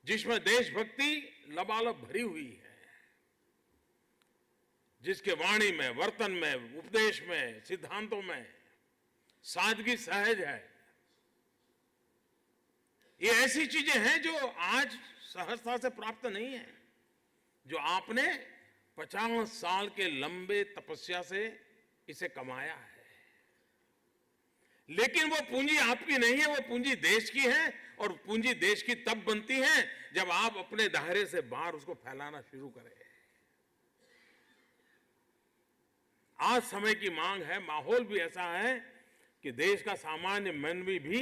जिसमें देशभक्ति लबालब भरी हुई है, जिसके वाणी में, वर्तन में, उपदेश में, सिद्धांतों में सादगी सहज है, ये ऐसी चीजें हैं जो आज सहजता से प्राप्त नहीं है, जो आपने 50 साल के लंबे तपस्या से इसे कमाया है। लेकिन वो पूंजी आपकी नहीं है, वो पूंजी देश की है, और पूंजी देश की तब बनती है जब आप अपने दायरे से बाहर उसको फैलाना शुरू करें। आज समय की मांग है, माहौल भी ऐसा है कि देश का सामान्य मानवी भी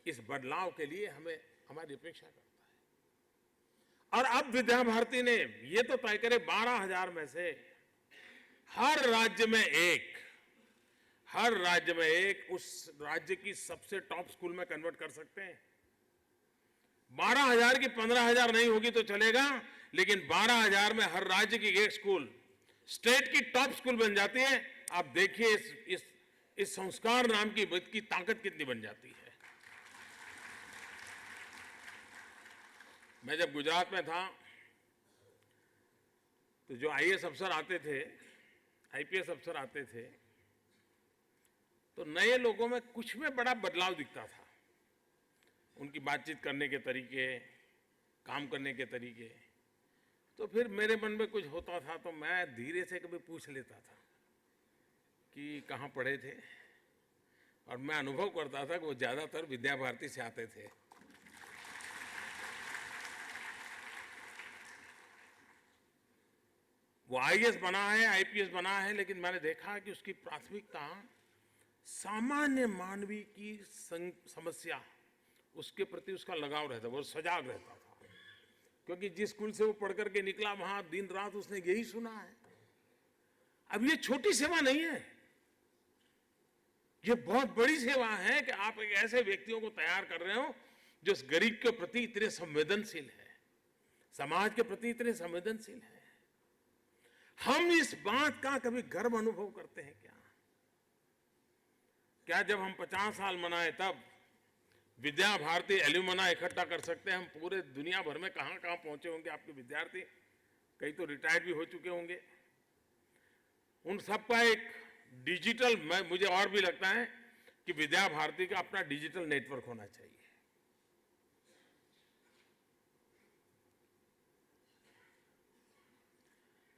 इस बदलाव के लिए हमें हमारी अपेक्षा करता है। और अब विद्या भारती ने ये तो तय करे 12,000 में से हर राज्य में एक हर राज्य में एक उस राज्य की सबसे टॉप स्कूल में कन्वर्ट कर सकते हैं। 12,000 की 15,000 नहीं होगी तो चलेगा, लेकिन 12,000 में हर राज्य की एक स्कूल स्टेट की टॉप स्कूल बन जाती है। आप देखिए इस संस्कार नाम की बात की ताकत कितनी बन जाती है। मैं जब गुजरात में था तो जो आईएएस अफसर आते थे, आईपीएस अफसर आते थे, तो नए लोगों में कुछ में बड़ा बदलाव दिखता था। उनकी बातचीत करने के तरीके, काम करने के तरीके। तो फिर मेरे मन में कुछ होता था तो मैं धीरे से कभी पूछ लेता था कि कहाँ पढ़े थे, और मैं अनुभव करता था कि वो ज़्यादातर विद्या भारती से आते थे। वो आईएएस बना है, आईपीएस बना है, लेकिन मैंने देखा कि उसकी प्राथमिकता सामान्य मानवीय की समस्या, उसके प्रति उसका लगाव रहता, वो सजाग रहता था। क्योंकि जिस स्कूल से वो पढ़ करके निकला वहां दिन रात उसने यही सुना है। अब ये छोटी सेवा नहीं है, ये बहुत बड़ी सेवा है कि आप एक ऐसे व्यक्तियों को तैयार कर रहे हो जो इस गरीब के प्रति इतने संवेदनशील है, समाज के प्रति इतने संवेदनशील है। हम इस बात का कभी गर्व अनुभव करते हैं क्या जब हम 50 साल मनाए तब विद्या भारती एल्यूमना इकट्ठा कर सकते हैं? हम पूरे दुनिया भर में कहां कहां पहुंचे होंगे आपके विद्यार्थी, कई तो रिटायर्ड भी हो चुके होंगे। उन सबका एक डिजिटल, मुझे और भी लगता है कि विद्या भारती का अपना डिजिटल नेटवर्क होना चाहिए।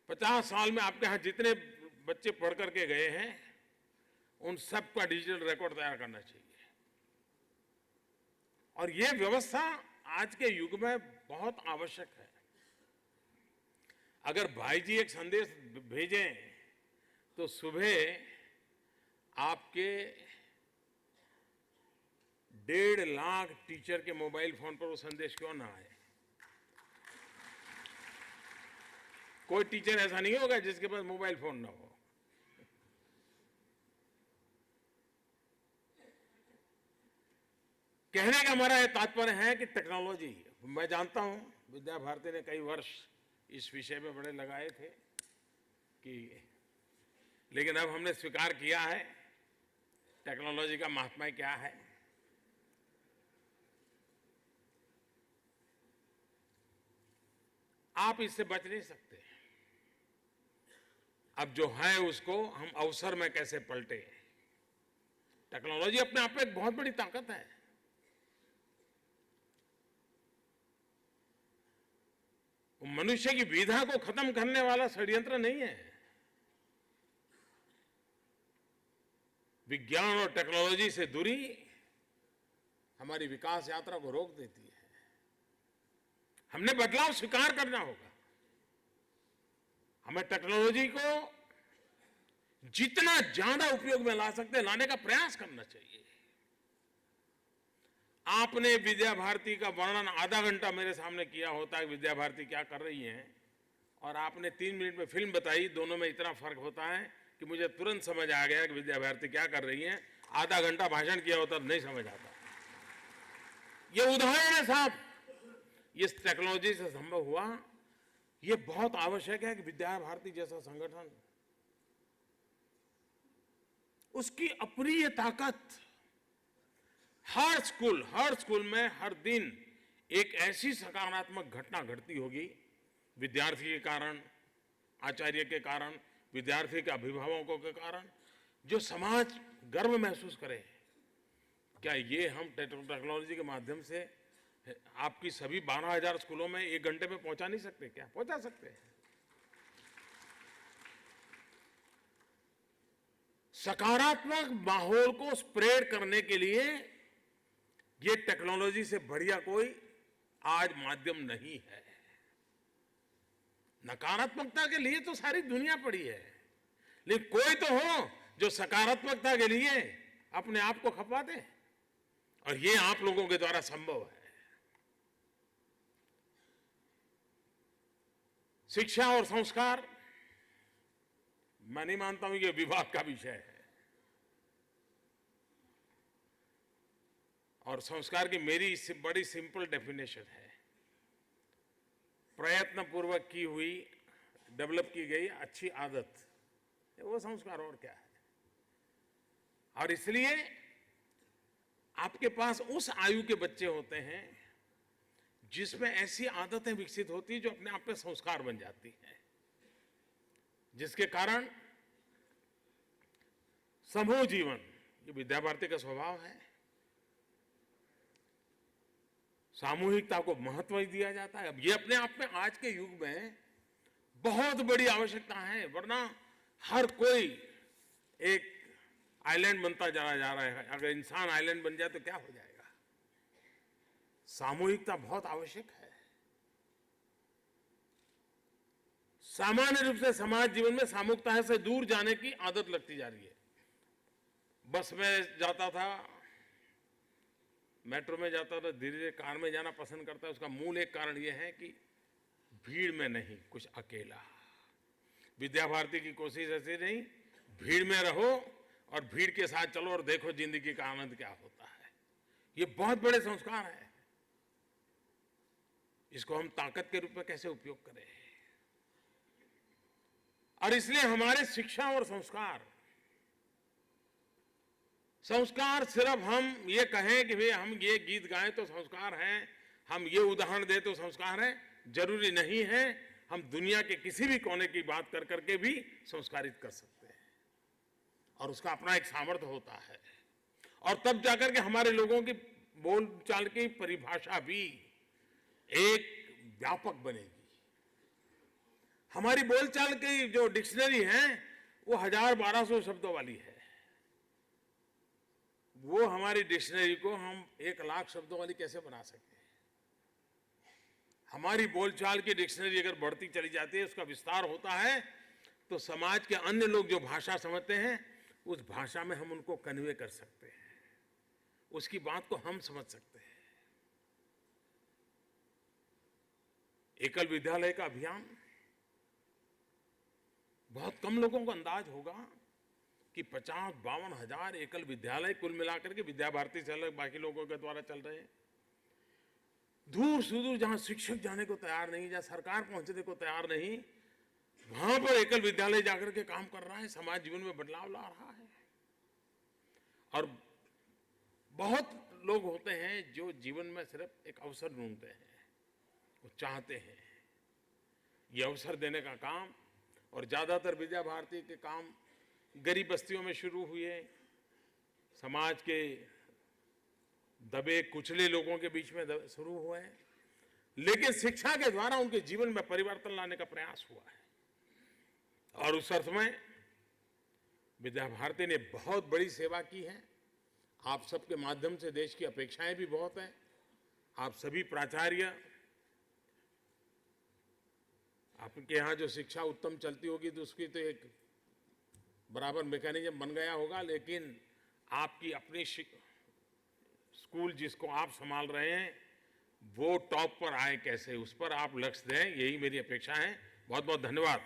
पचास साल में आपके यहां जितने बच्चे पढ़ करके गए हैं उन सबका डिजिटल रिकॉर्ड तैयार करना चाहिए। और यह व्यवस्था आज के युग में बहुत आवश्यक है। अगर भाई जी एक संदेश भेजें तो सुबह आपके 1.5 लाख टीचर के मोबाइल फोन पर वो संदेश क्यों ना आए? कोई टीचर ऐसा नहीं होगा जिसके पास मोबाइल फोन ना हो। कहने का हमारा तात्पर्य है कि टेक्नोलॉजी, मैं जानता हूं विद्या भारती ने कई वर्ष इस विषय में बड़े लगाए थे कि, लेकिन अब हमने स्वीकार किया है टेक्नोलॉजी का महात्म्य क्या है। आप इससे बच नहीं सकते। अब जो है उसको हम अवसर में कैसे पलटे। टेक्नोलॉजी अपने आप में एक बहुत बड़ी ताकत है। मनुष्य की विधा को खत्म करने वाला षड्यंत्र नहीं है। विज्ञान और टेक्नोलॉजी से दूरी हमारी विकास यात्रा को रोक देती है। हमने बदलाव स्वीकार करना होगा। हमें टेक्नोलॉजी को जितना ज्यादा उपयोग में ला सकते लाने का प्रयास करना चाहिए। आपने विद्या भारती का वर्णन आधा घंटा मेरे सामने किया होता है, विद्या भारती क्या कर रही है, और आपने 3 मिनट में फिल्म बताई। दोनों में इतना फर्क होता है कि मुझे तुरंत समझ आ गया कि विद्या भारती क्या कर रही है। आधा घंटा भाषण किया होता नहीं समझ आता। ये उदाहरण है साहब, इस टेक्नोलॉजी से संभव हुआ। ये बहुत आवश्यक है कि विद्या भारती जैसा संगठन, उसकी अप्रिय ताकत, हर स्कूल में हर दिन एक ऐसी सकारात्मक घटना घटती होगी विद्यार्थी के कारण, आचार्य के कारण, विद्यार्थी के अभिभावकों के कारण, जो समाज गर्व महसूस करे। क्या ये हम टेक्नोलॉजी के माध्यम से आपकी सभी 12,000 स्कूलों में 1 घंटे में पहुंचा नहीं सकते? क्या पहुंचा सकते हैं? सकारात्मक माहौल को स्प्रेड करने के लिए ये टेक्नोलॉजी से बढ़िया कोई आज माध्यम नहीं है। नकारात्मकता के लिए तो सारी दुनिया पड़ी है, लेकिन कोई तो हो जो सकारात्मकता के लिए अपने आप को खपा दे, और ये आप लोगों के द्वारा संभव है। शिक्षा और संस्कार, मैं नहीं मानता हूं ये विभाग का विषय है। और संस्कार की मेरी बड़ी सिंपल डेफिनेशन है, प्रयत्न पूर्वक की हुई, डेवलप की गई अच्छी आदत, वो संस्कार और क्या है। और इसलिए आपके पास उस आयु के बच्चे होते हैं जिसमें ऐसी आदतें विकसित होती हैं जो अपने आप में संस्कार बन जाती हैं, जिसके कारण समूह जीवन, ये विद्या भारती का स्वभाव है, सामूहिकता को महत्व दिया जाता है। अब ये अपने आप में आज के युग में बहुत बड़ी आवश्यकता है, वरना हर कोई एक आइलैंड बनता चला जा रहा है। अगर इंसान आइलैंड बन जाए तो क्या हो जाएगा। सामूहिकता बहुत आवश्यक है। सामान्य रूप से समाज जीवन में सामूहिकता से दूर जाने की आदत लगती जा रही है। बस में जाता था, मेट्रो में जाता था, धीरे धीरे कार में जाना पसंद करता है। उसका मूल एक कारण यह है कि भीड़ में नहीं, कुछ अकेला। विद्या भारती की कोशिश ऐसी नहीं, भीड़ में रहो और भीड़ के साथ चलो और देखो जिंदगी का आनंद क्या होता है। ये बहुत बड़े संस्कार है। इसको हम ताकत के रूप में कैसे उपयोग करें। और इसलिए हमारे शिक्षा और संस्कार सिर्फ हम ये कहें कि भाई हम ये गीत गाएं तो संस्कार हैं, हम ये उदाहरण दें तो संस्कार है, जरूरी नहीं है। हम दुनिया के किसी भी कोने की बात कर करके भी संस्कारित कर सकते हैं और उसका अपना एक सामर्थ्य होता है। और तब जाकर के हमारे लोगों की बोलचाल की परिभाषा भी एक व्यापक बनेगी। हमारी बोलचाल की जो डिक्शनरी है वो 1000-1200 शब्दों वाली है। वो हमारी डिक्शनरी को हम 1,00,000 शब्दों वाली कैसे बना सकते हैं। हमारी बोलचाल की डिक्शनरी अगर बढ़ती चली जाती है, उसका विस्तार होता है, तो समाज के अन्य लोग जो भाषा समझते हैं उस भाषा में हम उनको कन्वे कर सकते हैं, उसकी बात को हम समझ सकते हैं। एकल विद्यालय का अभियान, बहुत कम लोगों को अंदाज होगा कि 50-52 हजार एकल विद्यालय कुल मिलाकर के विद्या भारती से अलग बाकी लोगों के द्वारा चल रहे हैं। दूर सुदूर जहां शिक्षक जाने को तैयार नहीं, जहां सरकार पहुंचने को तैयार नहीं, वहां पर एकल विद्यालय जाकर के काम कर रहा है, समाज जीवन में बदलाव ला रहा है। और बहुत लोग होते हैं जो जीवन में सिर्फ एक अवसर ढूंढते हैं, वो चाहते हैं ये अवसर देने का काम। और ज्यादातर विद्या भारती के काम गरीब बस्तियों में शुरू हुए, समाज के दबे कुचले लोगों के बीच में शुरू हुए, लेकिन शिक्षा के द्वारा उनके जीवन में परिवर्तन लाने का प्रयास हुआ है। और उस अर्थ में विद्या भारती ने बहुत बड़ी सेवा की है। आप सबके माध्यम से देश की अपेक्षाएं भी बहुत हैं। आप सभी प्राचार्य, आपके यहाँ जो शिक्षा उत्तम चलती होगी तो उसकी तो एक बराबर मैकेनिज्म बन गया होगा, लेकिन आपकी अपनी स्कूल जिसको आप संभाल रहे हैं वो टॉप पर आए कैसे, उस पर आप लक्ष्य दें, यही मेरी अपेक्षा है। बहुत बहुत धन्यवाद।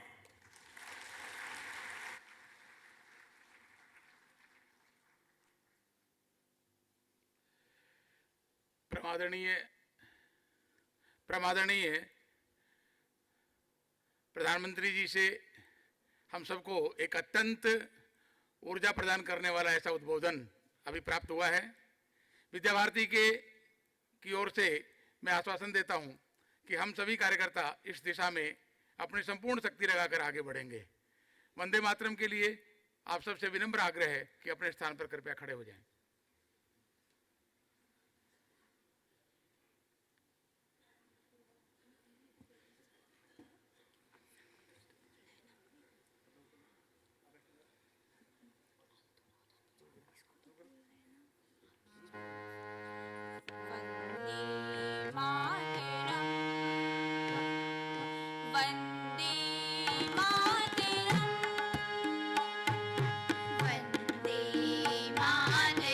प्रमादरणीय प्रधानमंत्री जी से हम सबको एक अत्यंत ऊर्जा प्रदान करने वाला ऐसा उद्बोधन अभी प्राप्त हुआ है। विद्या भारती की ओर से मैं आश्वासन देता हूं कि हम सभी कार्यकर्ता इस दिशा में अपनी संपूर्ण शक्ति लगाकर आगे बढ़ेंगे। वंदे मातरम के लिए आप सबसे विनम्र आग्रह है कि अपने स्थान पर कृपया खड़े हो जाएं। वंदे मातरम, वंदे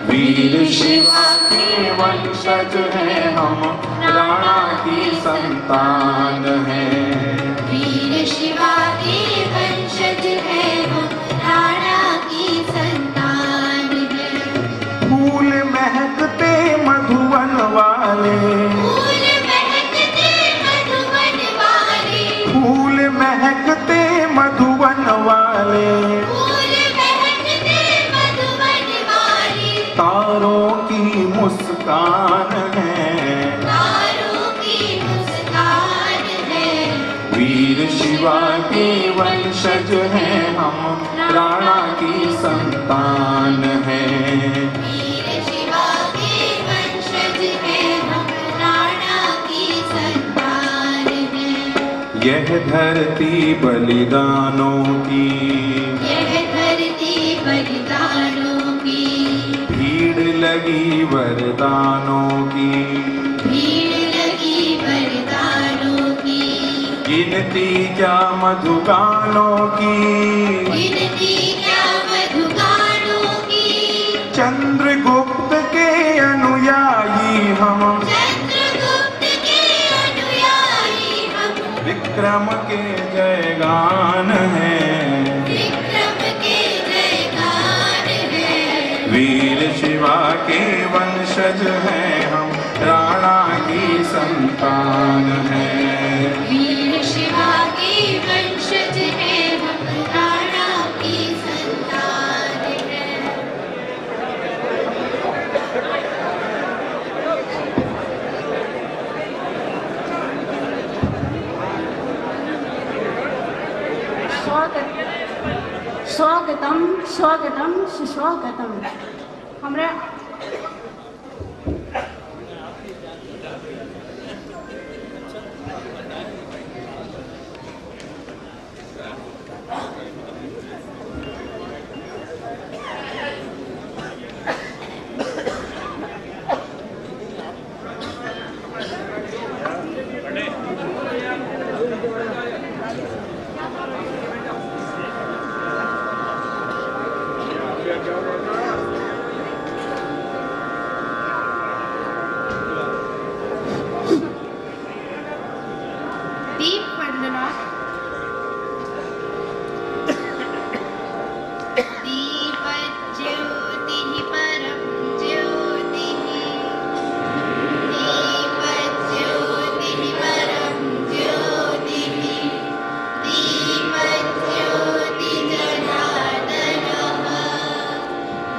वीर शिवा के वंशज हैं हम, राणा की संतान हैं। वीर शिवा के वंशज है हम, राणा की संतान है। फूल महकते मधुवन वाले, फूल महकते मधुवन वाले, फूल महकते मधुवन वाले, फूल महकते मधुवन वाले, तारों की मुस्कान है, तारों की मुस्कान है। वीर शिवा के वंशज हैं हम, राणा की संतान हैं। वीर शिवा के वंशज है हम, राणा की संतान है। यह धरती बलिदानों की, यह धरती बलिदानों की, भीड़ लगी वरदानों की, भीड़ लगी वरदानों की। गिनती क्या मधुगानों की, गिनती क्या मधुगानों की। चंद्रगुप्त के अनुयायी हम, चंद्रगुप्त के अनुयायी हम, विक्रम के जयगान हैं। विक्रम के जयगान है। वीर शिवा के वंशज हैं हम, राणा की संतान हैं। वीर शिवा के वंशज है हम, राणा की संतान है। स्वागतम स्वागतम सुस्वागतम। हमरा दीप वंदना। दीपज्योतिः परं ज्योतिः, दीपज्योतिः परं ज्योतिः, दीपज्योतिजनार्दनः,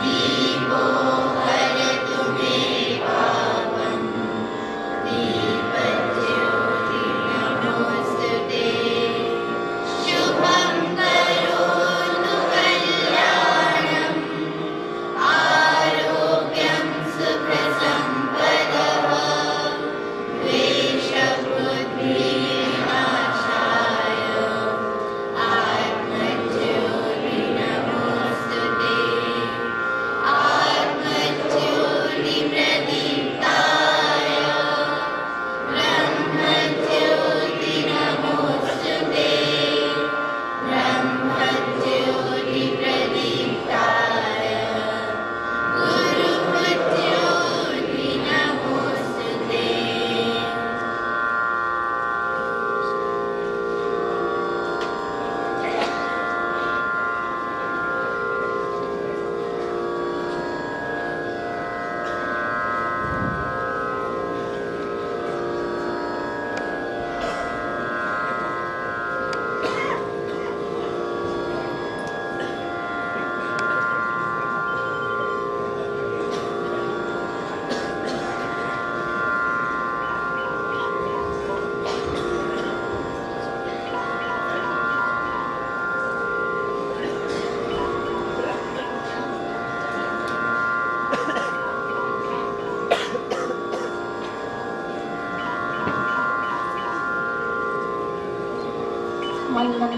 दीपो हरतु मे पापम्, दीपज्योतिर्नमोऽस्तुते। शुभं करोतु कल्याणम्, आरोग्यं सुखसम्पदः, द्वेषबुद्धिविनाशाय, आत्मज्योतिर्नमोऽस्तुते। आत्मज्योतिप्रदीप्ताय, ब्रह्मज्योतिर्नमोऽस्तुते। ब्रह्मज्योतिप्रदीप्ताय, गुरुज्योतिर्नमोऽस्तुते। वंदन।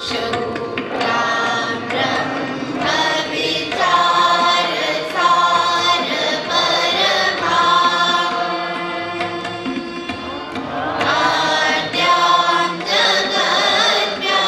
शुक्लाम्बरं विचारसार परमाम् आद्यां जगद्व्यापिनीम्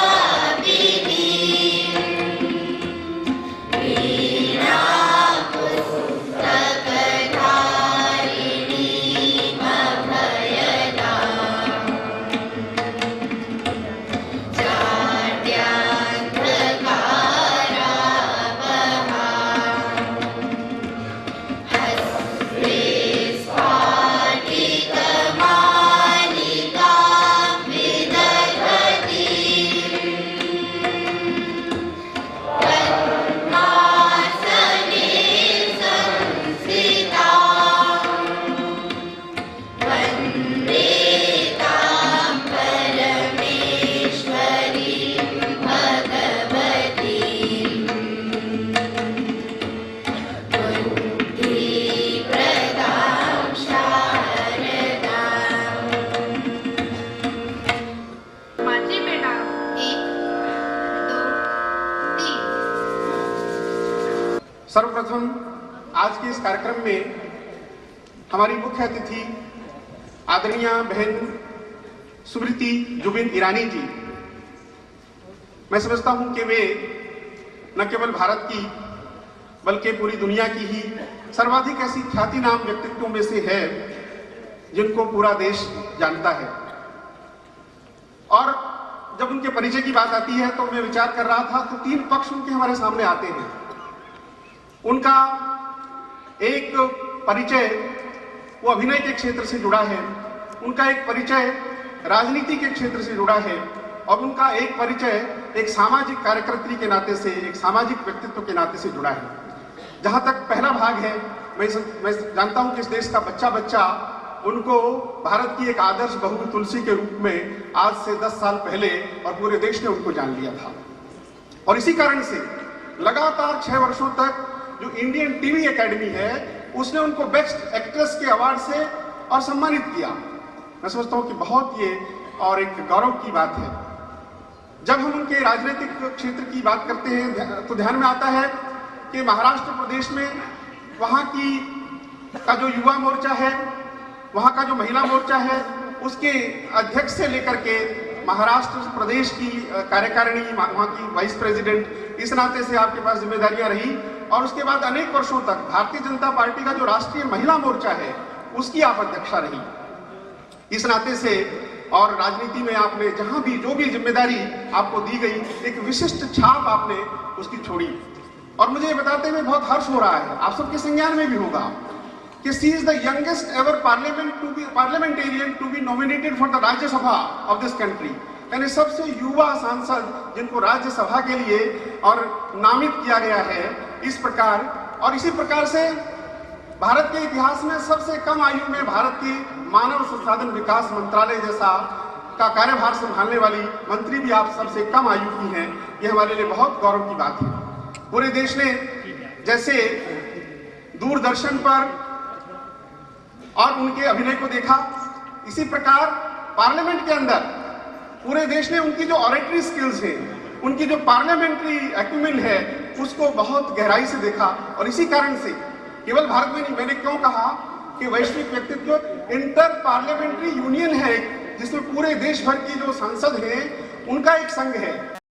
माझी बेटा 1 2 3 सर्वप्रथम आज के इस कार्यक्रम में हमारी मुख्य अतिथि आदरणीय बहन स्मृति जुबिन ईरानी जी, मैं समझता हूं कि वे न केवल भारत की बल्कि पूरी दुनिया की ही सर्वाधिक ऐसी ख्याति नाम व्यक्तित्वों में से है जिनको पूरा देश जानता है। और जब उनके परिचय की बात आती है तो मैं विचार कर रहा था तो 3 पक्ष उनके हमारे सामने आते हैं। उनका एक परिचय वो अभिनय के क्षेत्र से जुड़ा है, उनका एक परिचय राजनीति के क्षेत्र से जुड़ा है और उनका एक परिचय एक सामाजिक कार्यकर्त्री के नाते से, एक सामाजिक व्यक्तित्व के नाते से जुड़ा है। जहां तक पहला भाग है, मैं जानता हूं कि इस देश का बच्चा बच्चा उनको भारत की एक आदर्श बहू तुलसी के रूप में आज से 10 साल पहले और पूरे देश ने उनको जान लिया था। और इसी कारण से लगातार 6 वर्षों तक जो इंडियन टीवी एकेडमी है उसने उनको बेस्ट एक्ट्रेस के अवार्ड से और सम्मानित किया। मैं समझता हूं कि बहुत ये और एक गौरव की बात है। जब हम उनके राजनीतिक क्षेत्र की बात करते हैं तो ध्यान में आता है कि महाराष्ट्र प्रदेश में वहां की का जो युवा मोर्चा है, वहां का जो महिला मोर्चा है, उसके अध्यक्ष से लेकर के महाराष्ट्र प्रदेश की कार्यकारिणी, वहां की वाइस प्रेसिडेंट, इस नाते से आपके पास जिम्मेदारियां रही। और उसके बाद अनेक वर्षों तक भारतीय जनता पार्टी का जो राष्ट्रीय महिला मोर्चा है उसकी आप अध्यक्षा रही। इस नाते से और राजनीति में आपने जहां भी जो भी जिम्मेदारी आपको दी गई, एक विशिष्ट छाप आपने उसकी छोड़ी। और मुझे ये बताते हुए बहुत हर्ष हो रहा है, आप सबके संज्ञान में भी होगा कि she is the youngest ever parliamentarian to be nominated for the Rajya Sabha of this country. यानी सबसे युवा सांसद जिनको राज्यसभा के लिए और नामित किया गया है इस प्रकार। और इसी प्रकार से भारत के इतिहास में सबसे कम आयु में भारत की मानव संसाधन विकास मंत्रालय जैसा का कार्यभार संभालने वाली मंत्री भी आप सबसे कम आयु की हैं। ये हमारे लिए बहुत गौरव की बात है। पूरे देश ने जैसे दूरदर्शन पर और उनके अभिनय को देखा, इसी प्रकार पार्लियामेंट के अंदर पूरे देश ने उनकी जो ऑरेटरी स्किल्स है, उनकी जो पार्लियामेंट्री एक्यूमेन है, उसको बहुत गहराई से देखा। और इसी कारण से केवल भारत में नहीं, मैंने क्यों कहा कि वैश्विक व्यक्तित्व इंटर पार्लियामेंट्री यूनियन है जिसमें पूरे देश भर की जो सांसद हैं उनका एक संघ है।